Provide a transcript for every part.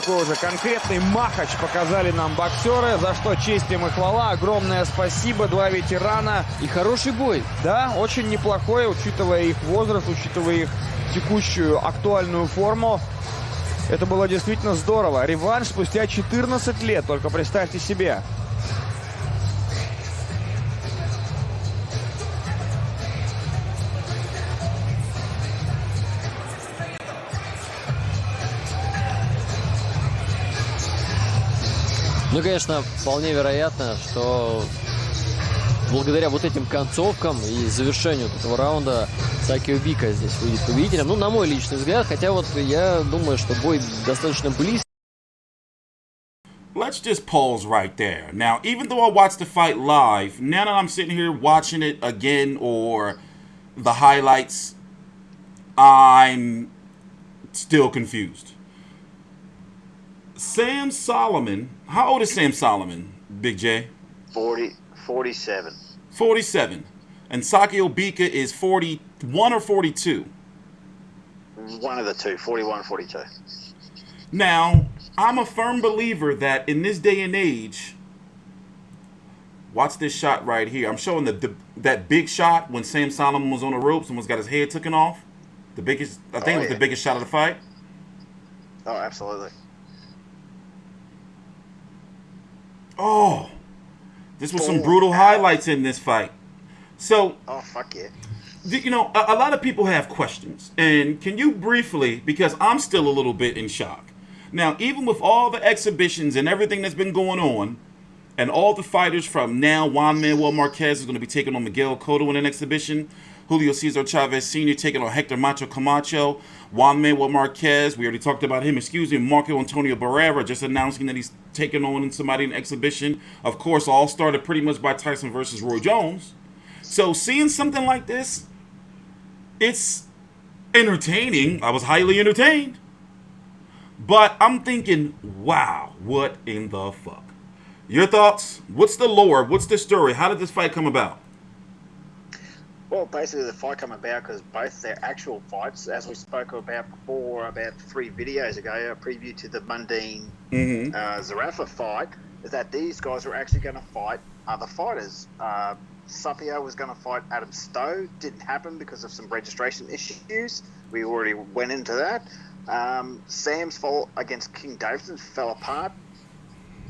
такой уже конкретный махач показали нам боксеры, за что честь им и хвала. Огромное спасибо, два ветерана. И хороший бой. Да, очень неплохой, учитывая их возраст, учитывая их текущую актуальную форму. Это было действительно здорово. Реванш спустя 14 лет, только представьте себе. Ну, конечно, вполне вероятно, что благодаря вот этим концовкам и завершению этого раунда Sakio Bika здесь выйдет победителем. Ну, на мой личный взгляд, хотя вот я думаю, что бой достаточно близкий. Let's just pause right there. Now, even though I watched the fight live, now that I'm sitting here watching it again or the highlights, I'm still confused. Sam Soliman, how old is Sam Soliman, Big J? 47. 47. And Sakio Bika is 41 or 42? One of the two, 41, 42. Now, I'm a firm believer that in this day and age, watch this shot right here. I'm showing that big shot when Sam Soliman was on the ropes and was got his head taken off. The biggest, I think it was the biggest shot of the fight. Oh, absolutely. Oh, this was some brutal highlights in this fight. So, oh, fuck yeah. You know, a lot of people have questions. And can you briefly, because I'm still a little bit in shock. Now, even with all the exhibitions and everything that's been going on, and all the fighters from now, Juan Manuel Marquez is going to be taking on Miguel Cotto in an exhibition. Julio Cesar Chavez Sr. taking on Hector Macho Camacho. Juan Manuel Marquez, we already talked about him, Marco Antonio Barrera just announcing that he's taking on somebody in an exhibition. Of course, all started pretty much by Tyson versus Roy Jones. So seeing something like this, it's entertaining. I was highly entertained. But I'm thinking, wow, what in the fuck? Your thoughts? What's the lore? What's the story? How did this fight come about? Well, basically the fight came about because both their actual fights, as we spoke about before, about 3 videos ago, a preview to the Mundine Zarafa fight, is that these guys were actually going to fight other fighters. Sakio was going to fight Adam Stowe. Didn't happen because of some registration issues. We already went into that. Sam's fight against King Davidson fell apart.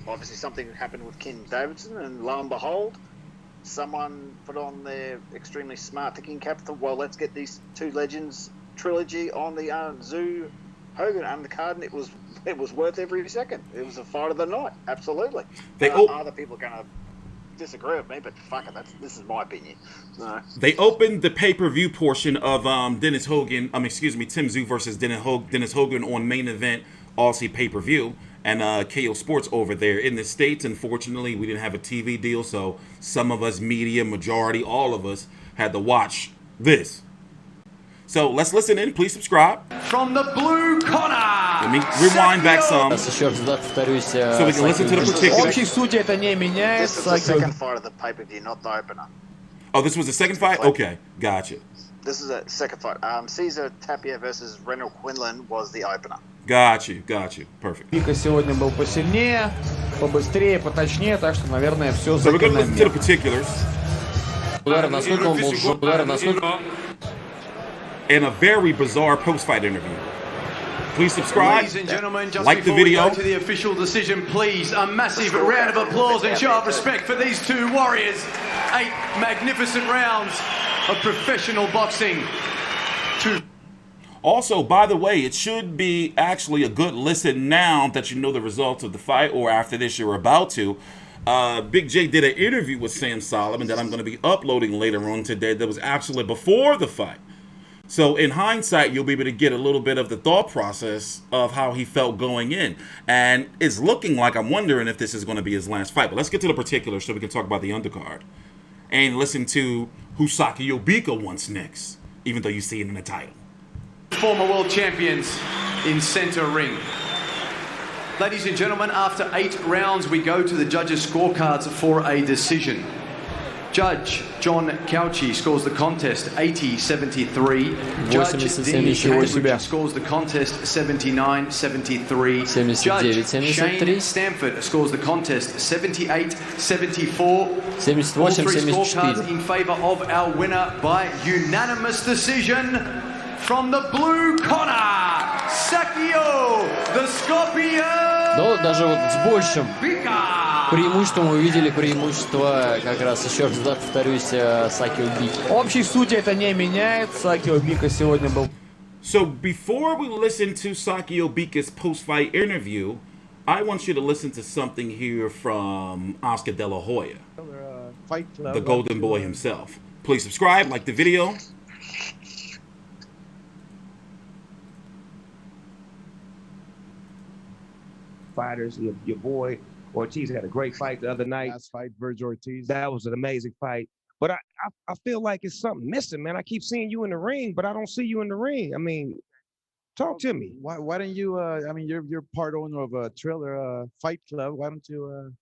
Obviously something happened with King Davidson, and lo and behold, someone put on their extremely smart thinking cap. Well, let's get these two legends trilogy on the Tszyu Hogan undercard, and it was worth every second. It was a fight of the night, absolutely. Other people are going to disagree with me, but fuck it, this is my opinion. No. They opened the pay-per-view portion of Tim Tszyu versus Dennis Hogan on main event Aussie pay-per-view. And KO Sports over there in the States. Unfortunately, we didn't have a TV deal, so some of us, media, majority, all of us, had to watch this. So let's listen in. Please subscribe. From the blue corner. Let me rewind back some so we can listen to the particulars. This is the second fight of the pay-per-view, not the opener. Oh, this was the second fight? Okay, gotcha. This is the second fight. Cesar Tapia versus Reynold Quinlan was the opener. Got you. Perfect. Бика сегодня был посильнее, побыстрее, поточнее, так что, наверное, все So we're going to listen to the particulars. And a very bizarre post-fight interview. Please subscribe, Ladies and gentlemen, just like the before video. we go to the official decision, please, a massive round of applause and show of respect for these two warriors. 8 magnificent rounds of professional boxing. Also, by the way, it should be actually a good listen now that you know the results of the fight, or after this you're about to. Big J did an interview with Sam Soliman that I'm going to be uploading later on today that was actually before the fight. So in hindsight, you'll be able to get a little bit of the thought process of how he felt going in. And it's looking like I'm wondering if this is going to be his last fight. But let's get to the particulars so we can talk about the undercard. And listen to who Sakio Bika wants next, even though you see it in the title. Former world champions in center ring. Ladies and gentlemen, after 8 rounds, we go to the judges' scorecards for a decision. Judge John Cauchi scores the contest 80-73. Judge 80-73. Dean Cambridge scores the contest 79-73. 79-73. Judge Shane Stamford scores the contest 78-74. All three 78-74. scorecards in favour of our winner by unanimous decision. From the blue corner, Sakio, the Scorpion. Но даже вот с большим Bika. преимуществом мы увидели преимущество, как раз еще раз повторюсь, Сакио Бики. Общей сути это не меняет. Сакио Бика сегодня был. So before we listen to Sakio Bika's post-fight interview, I want you to listen to something here from Oscar De La Hoya, the Golden Boy himself. Please subscribe, like the video. Fighters, your boy Ortiz had a great fight the other night. Last fight, Verge Ortiz. That was an amazing fight. But I feel like it's something missing, man. I keep seeing you in the ring, but I don't see you in the ring. I mean, talk to me. Why don't you? I mean, you're part owner of a Triller Fight Club. Why don't you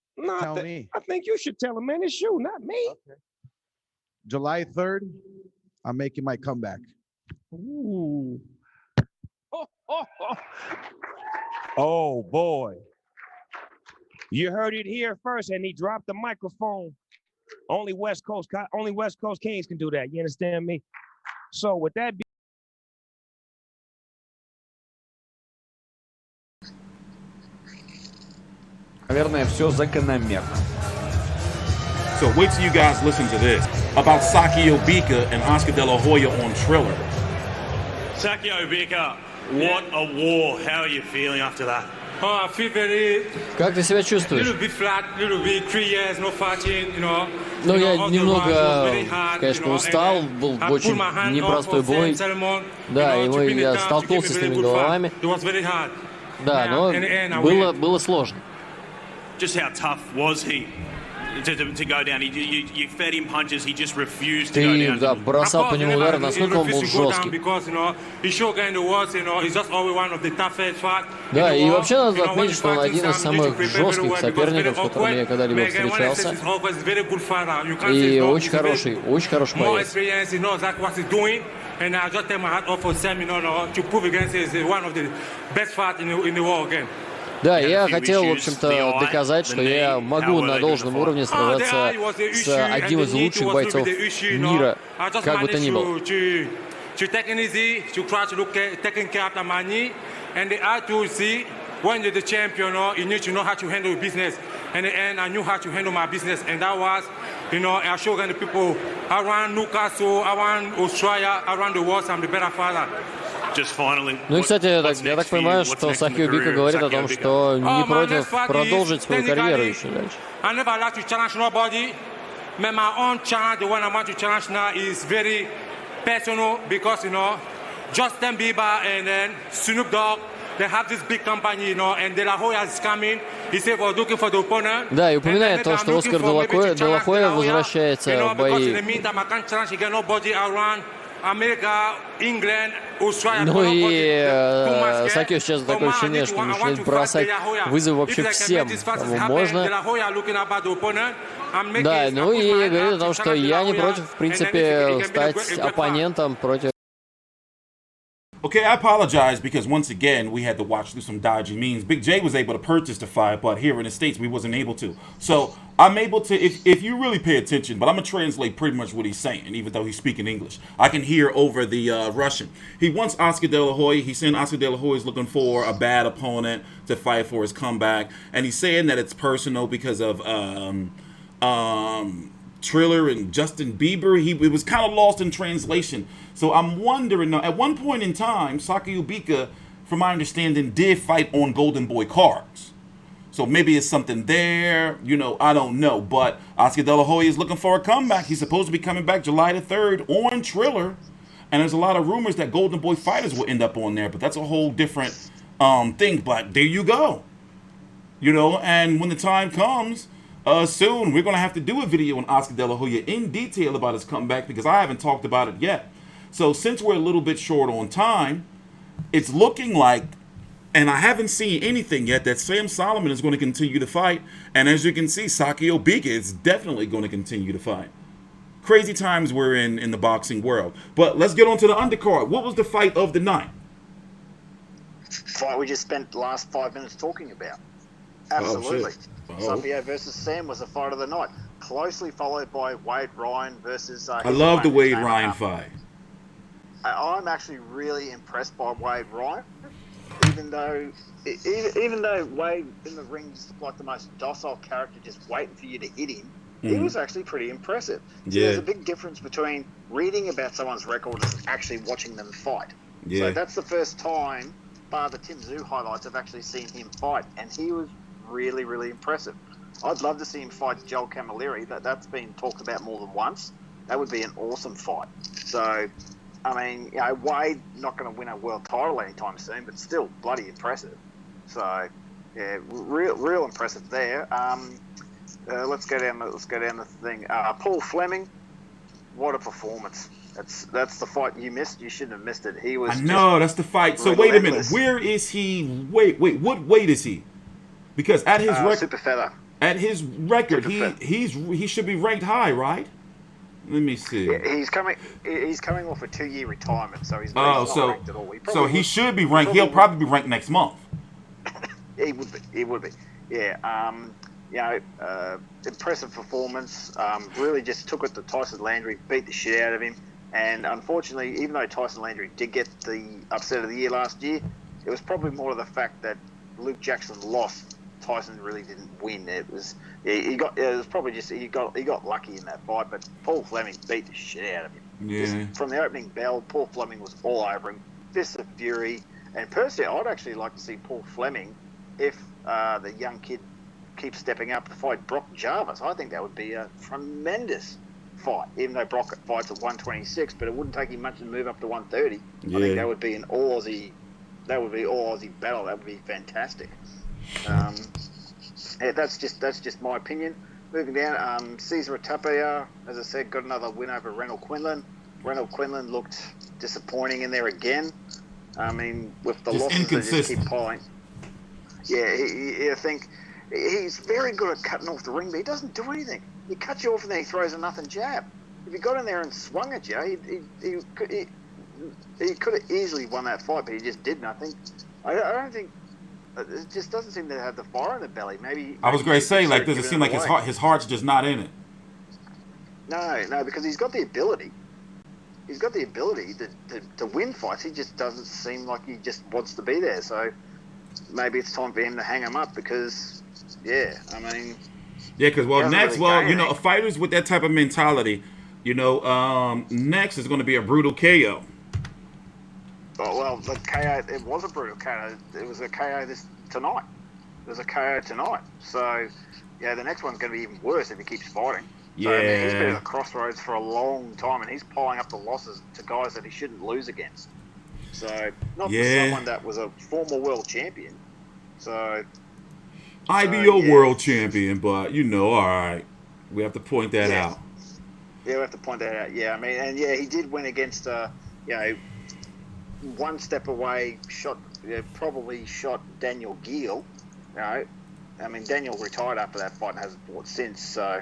tell me? I think you should tell him, man. It's you, not me. Okay. July 3rd, I'm making my comeback. Ooh. Oh boy. You heard it here first, and he dropped the microphone. Only West Coast Kings can do that. You understand me? So with that Наверное, все закономерно. So wait till you guys listen to this about Sakio Bika and Oscar De La Hoya on Triller. Sakio Bika, what a war. How are you feeling after that? Oh, I feel very Как ты себя чувствуешь? little bit flat, little bit 3 years no fighting, you know. Ну, You know, я all the rounds немного, was very hard, конечно, you know, устал, and был I очень put my hand непростой up for бой. Soliman, Да, you know, и to win the я count, to столкнулся keep с a very этими good fight. головами. It was very hard. Да, но In the end, I win. было сложно. Just how tough was he to go down? You fed him punches, he just refused to go Ты, down. да, Of бросал course, по he нему never- удары, he насколько он был refused to go down жесткий. because, you know, he's Shogun in the world, you know, he's just always one of the toughest fight Да, in the и world. вообще надо You know, when отметить, you что он fight один him, из you need to самых prepare very жестких well because соперников, с very которыми я awkward. когда-либо Again, when I say встречался. he's awkward, he's very good fighter. You can't say И he's not. очень He's very хороший more боец. experience, he knows exactly what he's doing. And I just take my hat off for Sam, you know, to prove against him, he's one of the best fighters in the world again. Да, Yeah, я a few хотел, в issues, общем-то, the eye, доказать, the что я knee, могу how were на they должном gonna уровне сражаться с одним из лучших бойцов мира, как бы то ни было. To take it easy, to try to look at taking care of my knee, and the eye to see when you're the champion, you need to know how to handle business. And in the end, I knew how to handle my business, and that was, you know, I showed the people around Newcastle, around Australia, around the world, I'm the better fighter. Just finally, Ну и, кстати, я так понимаю, что Сакио Бика говорит о том, что не против продолжить свою карьеру еще дальше. I never like to challenge nobody. But my own challenge, the one I want to challenge now, is very personal because, you know, Justin Bieber and then Snoop Dogg, they have this big company, you know, and De La Hoya is coming. He said we're looking for the opponent. Да, и упоминает то, что Оскар Де Ла Хоя возвращается в Because in бои. the meantime, I can't challenge again nobody around America, England, Australia. Ну и Сакио сейчас такое ощущение, что начинает бросать вызов вообще всем, кому можно. Да, ну и говорит о том, что я не против, в принципе, стать оппонентом против. Okay, I apologize because once again we had to watch through some dodgy means. Big J was able to purchase the fight, but here in the States we wasn't able to. So I'm able to, if you really pay attention, but I'm gonna translate pretty much what he's saying, even though he's speaking English. I can hear over the Russian. He wants Oscar De La Hoya. He's saying Oscar De La Hoya is looking for a bad opponent to fight for his comeback, and he's saying that it's personal because of Triller and Justin Bieber. It was kind of lost in translation. So I'm wondering now, at one point in time, Sakio Bika, from my understanding, did fight on Golden Boy cards. So maybe it's something there, you know, I don't know. But Oscar De La Hoya is looking for a comeback. He's supposed to be coming back July the 3rd on Triller. And there's a lot of rumors that Golden Boy fighters will end up on there, but that's a whole different thing. But there you go. You know, and when the time comes, soon we're going to have to do a video on Oscar De La Hoya in detail about his comeback because I haven't talked about it yet. So since we're a little bit short on time, it's looking like, and I haven't seen anything yet, that Sam Soliman is going to continue to fight. And as you can see, Sakio Bika is definitely going to continue to fight. crazy times we're in the boxing world. But let's get on to the undercard. What was the fight of the night? Fight we just spent the last 5 minutes talking about. Absolutely. Sakio versus Sam was the fight of the night. Closely followed by Wade Ryan versus... I love the Wade Ryan fight. I'm actually really impressed by Wade Ryan. Even though Wade in the ring just looked like the most docile character just waiting for you to hit him, he was actually pretty impressive. So there's a big difference between reading about someone's record and actually watching them fight. So that's the first time, bar the Tim Tszyu highlights, I've actually seen him fight, and he was really, really impressive. I'd love to see him fight Joel Camilleri. That's been talked about more than once. That would be an awesome fight. So, I mean, you know, Wade not going to win a world title anytime soon, but still bloody impressive. So, yeah, real impressive there. Let's go down the thing. Paul Fleming, what a performance! That's the fight you missed. You shouldn't have missed it. He was. I know that's the fight. So wait a minute. Where is he? Wait. What weight is he? Because at his record, super feather. At his record, he should be ranked high, right? Let me see. Yeah, he's coming off a 2-year retirement, so he's not ranked at all. He should be ranked. He'll probably be ranked next month. He would be. Yeah. Impressive performance. Really just took it to Tyson Landry, beat the shit out of him. And unfortunately, even though Tyson Landry did get the upset of the year last year, it was probably more of the fact that Luke Jackson lost. Tyson really didn't win. It was probably just he got lucky in that fight, but Paul Fleming beat the shit out of him. Yeah. Just from the opening bell, Paul Fleming was all over him. Fist of fury. And personally, I'd actually like to see Paul Fleming, if the young kid keeps stepping up, to fight Brock Jarvis. I think that would be a tremendous fight, even though Brock fights at 126, but it wouldn't take him much to move up to 130. Yeah. I think that would be an all Aussie battle. That would be fantastic. That's just my opinion. Moving down, Cesar Tapia, as I said, got another win over Reynold Quinlan. Reynold Quinlan looked disappointing in there again. I mean, with the losses that just keep piling. Yeah, I think he's very good at cutting off the ring, but he doesn't do anything. He cuts you off and then he throws a nothing jab. If he got in there and swung at you, he could have easily won that fight, but he just didn't. I don't think. It just doesn't seem to have the fire in the belly. Maybe I was going to say, like, does it seem like his heart's just not in it? No, because he's got the ability. He's got the ability to win fights. He just doesn't seem like he just wants to be there. So maybe it's time for him to hang him up because, because next, fighters with that type of mentality, next is going to be a brutal KO. Oh, well, the KO, it was a brutal KO. It was a KO tonight. There's a KO tonight. So, yeah, the next one's going to be even worse if he keeps fighting. So, Yeah. He's been at the crossroads for a long time, and he's piling up the losses to guys that he shouldn't lose against. So, not for someone that was a former world champion. So, I be your world champion, but, all right. We have to point that out. Yeah, we have to point that out. Yeah, he did win against, one step away, probably shot Daniel Gill. Daniel retired after that fight and hasn't fought since. So,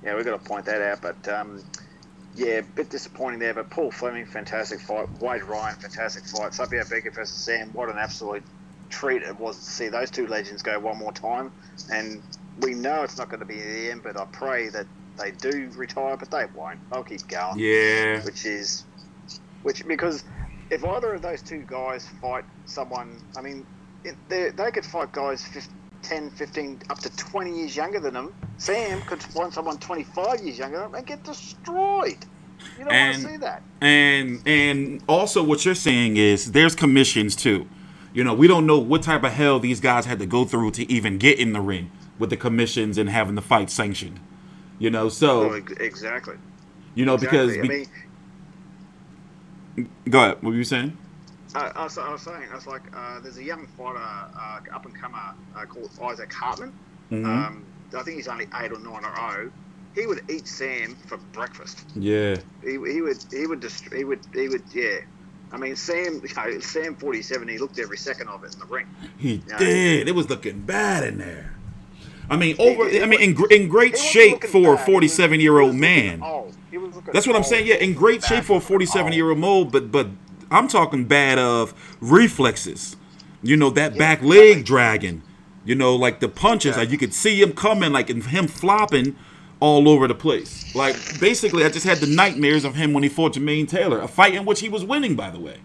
we've got to point that out. But, a bit disappointing there. But Paul Fleming, fantastic fight. Wade Ryan, fantastic fight. Sakio Bika versus Sam, what an absolute treat it was to see those two legends go one more time. And we know it's not going to be the end, but I pray that they do retire, but they won't. They'll keep going. Yeah. Because if either of those two guys fight someone, they could fight guys 10, 15, up to 20 years younger than them. Sam could fight someone 25 years younger than them and get destroyed. You don't want to see that. And also what you're saying is there's commissions too. We don't know what type of hell these guys had to go through to even get in the ring with the commissions and having the fight sanctioned. Exactly. Because... Go ahead. What were you saying? I was saying, there's a young fighter, up and comer, called Isaac Hartman. Mm-hmm. I think he's only 8 or 9 or 0. He would eat Sam for breakfast. Yeah. He would. Yeah. Sam 47. He looked every second of it in the ring. He did. It was looking bad in there. In great shape for a 47-year-old man. He was That's what I'm saying. Yeah, in great shape for a 47-year-old mold, but I'm talking bad of reflexes. You know, that back leg dragging. You know, like the punches, like you could see him coming, like and him flopping all over the place. Like basically, I just had the nightmares of him when he fought Jermaine Taylor, a fight in which he was winning, by the way.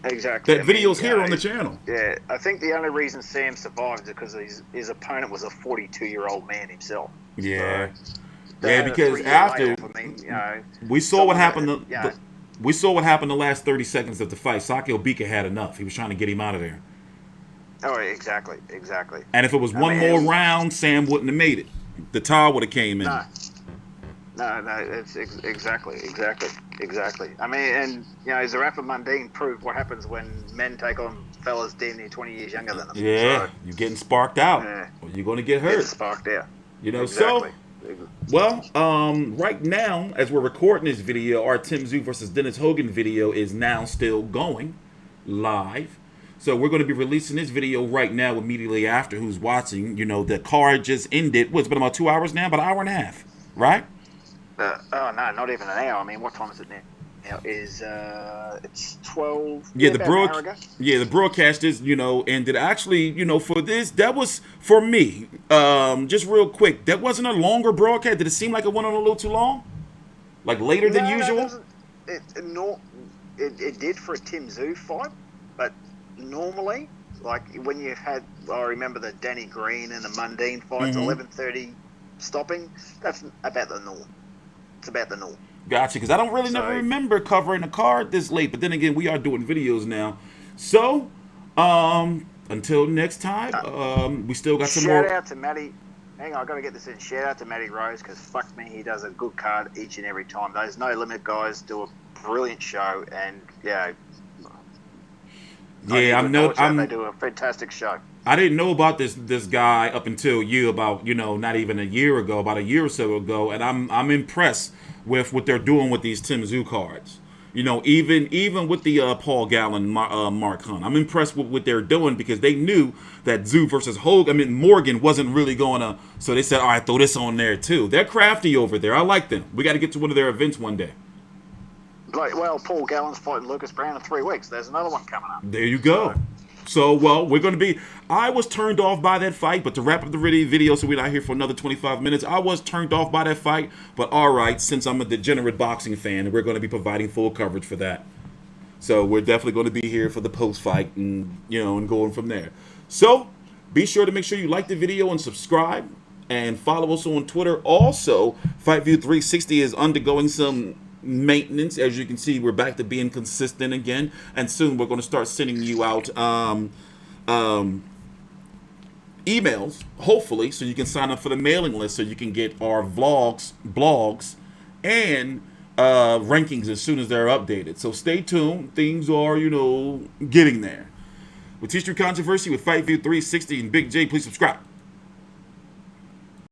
Exactly. That video's here on the channel. Yeah, I think the only reason Sam survived is because his opponent was a 42-year-old man himself. Yeah. So, yeah, because after later, I mean, we saw what happened. Yeah. We saw what happened the last 30 seconds of the fight. Sakio Bika had enough. He was trying to get him out of there. Oh, exactly. And if it was one more round, Sam wouldn't have made it. The tar would have came in. No, it's exactly. I mean, and Zerafa Mundine proved what happens when men take on fellas damn near 20 years younger than them. Yeah, so, you're getting sparked out. Yeah. Or you're going to get hurt. Get sparked out. You know, exactly. Well, right now, as we're recording this video, our Tszyu versus Dennis Hogan video is now still going live. So we're going to be releasing this video right now immediately after who's watching. You know, the card just ended. It's been about 2 hours now, about an hour and a half, right? Oh, no, not even an hour. I mean, what time is it now? Now is it's 12. Yeah, the broadcast is, ended. Actually, for this, that was for me. Just real quick, that wasn't a longer broadcast. Did it seem like it went on a little too long? Like later than usual? It did for a Tszyu fight, but normally, like when you had, I remember the Danny Green and the Mundine fights, 11:30 stopping. That's about the norm. It's about the norm. Gotcha, because I don't really never remember covering a card this late. But then again, we are doing videos now. So, until next time, we still got some more. Shout out to Matty. Hang on, I got to get this in. Shout out to Matty Rose, because fuck me, he does a good card each and every time. Those No Limit guys do a brilliant show, and yeah, they do a fantastic show. I didn't know about this guy up until about not even a year ago, about a year or so ago, and I'm impressed with what they're doing with these Tszyu cards. Even with the Paul Gallen Mark Hunt, I'm impressed with what they're doing, because they knew that Tszyu versus Morgan wasn't really going to, so they said, all right, throw this on there too. They're crafty over there. I like them. We got to get to one of their events one day. Like, well, Paul Gallen's fighting Lucas Brown in 3 weeks. There's another one coming up. There you go. So, we're going to be... I was turned off by that fight, but to wrap up the video so we're not here for another 25 minutes, I was turned off by that fight. But all right, since I'm a degenerate boxing fan, we're going to be providing full coverage for that. So we're definitely going to be here for the post-fight and, and going from there. So be sure to make sure you like the video and subscribe and follow us on Twitter. Also, FightView 360 is undergoing some maintenance. As you can see, we're back to being consistent again, and soon we're going to start sending you out emails, hopefully, so you can sign up for the mailing list, so you can get our blogs, and rankings as soon as they're updated. So stay tuned. Things are, getting there. With T-Street Controversy with FightView 360 and Big J, please subscribe.